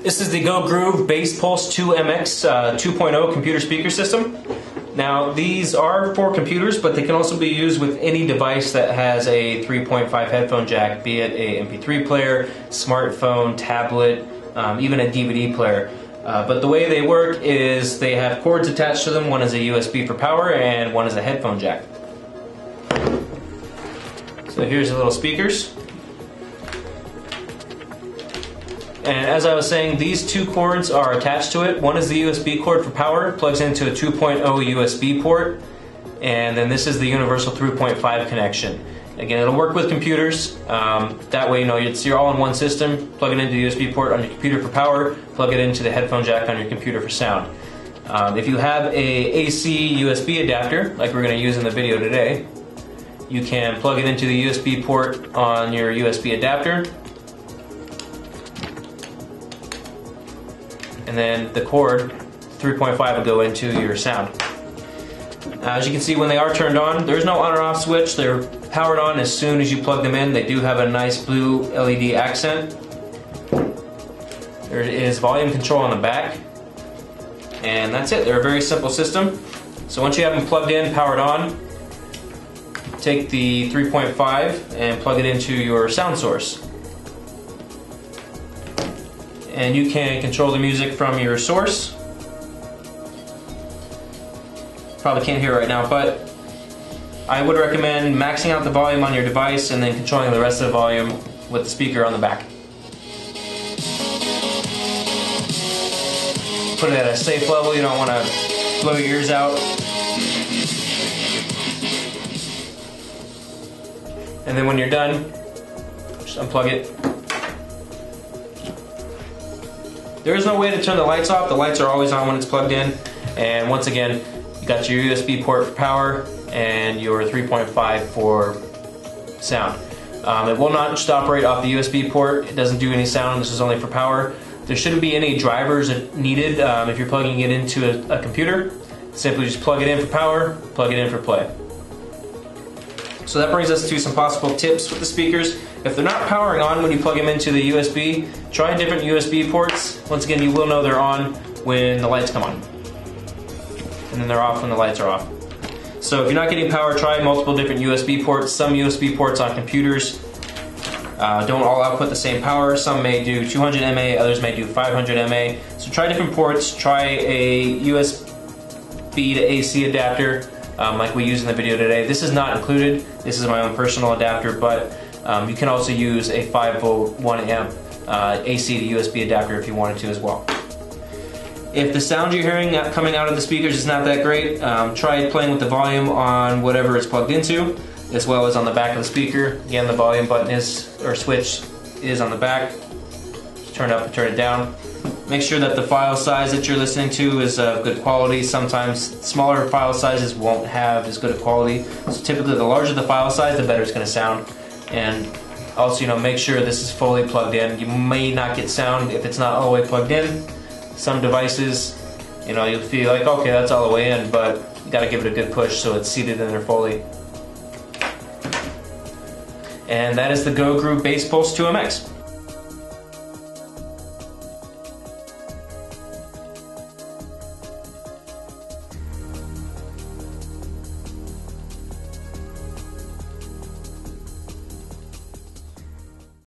This is the GOgroove BassPULSE 2MX 2.0 computer speaker system. Now these are for computers, but they can also be used with any device that has a 3.5 headphone jack, be it a MP3 player, smartphone, tablet, even a DVD player. But the way they work is they have cords attached to them. One is a USB for power and one is a headphone jack. So here's the little speakers. And as I was saying, these two cords are attached to it. One is the USB cord for power, plugs into a 2.0 USB port, and then this is the universal 3.5 connection. Again, it'll work with computers. That way, you're all in one system. Plug it into the USB port on your computer for power, plug it into the headphone jack on your computer for sound. If you have a AC USB adapter, like we're going to use in the video today, you can plug it into the USB port on your USB adapter, and then the cord 3.5 will go into your sound. As you can see, when they are turned on, there's no on or off switch. They're powered on as soon as you plug them in. They do have a nice blue LED accent. There is volume control on the back, and that's it. They're a very simple system. So once you have them plugged in, powered on, take the 3.5 and plug it into your sound source. And you can control the music from your source. Probably can't hear right now, but I would recommend maxing out the volume on your device and then controlling the rest of the volume with the speaker on the back. Put it at a safe level. You don't want to blow your ears out. And then when you're done, just unplug it. There is no way to turn the lights off. The lights are always on when it's plugged in. And once again, you got your USB port for power and your 3.5 for sound. It will not just operate off the USB port. It doesn't do any sound. This is only for power. There shouldn't be any drivers needed if you're plugging it into a computer. Simply just plug it in for power, plug it in for play. So that brings us to some possible tips with the speakers. If they're not powering on when you plug them into the USB, try different USB ports. Once again, you will know they're on when the lights come on. And then they're off when the lights are off. So if you're not getting power, try multiple different USB ports. Some USB ports on computers don't all output the same power. Some may do 200 mA, others may do 500 mA. So try different ports. Try a USB to AC adapter like we use in the video today. This is not included. This is my own personal adapter, but you can also use a 5-volt 1-amp AC to USB adapter if you wanted to as well. If the sound you're hearing coming out of the speakers is not that great, try playing with the volume on whatever it's plugged into, as well as on the back of the speaker. Again, the volume button or switch is on the back. Just turn it up and turn it down. Make sure that the file size that you're listening to is of good quality. Sometimes smaller file sizes won't have as good a quality. So typically the larger the file size, the better it's going to sound. And also, make sure this is fully plugged in. You may not get sound if it's not all the way plugged in. Some devices, you'll feel like, okay, that's all the way in, but you got to give it a good push so it's seated in there fully. And that is the GOgroove BassPULSE 2MX.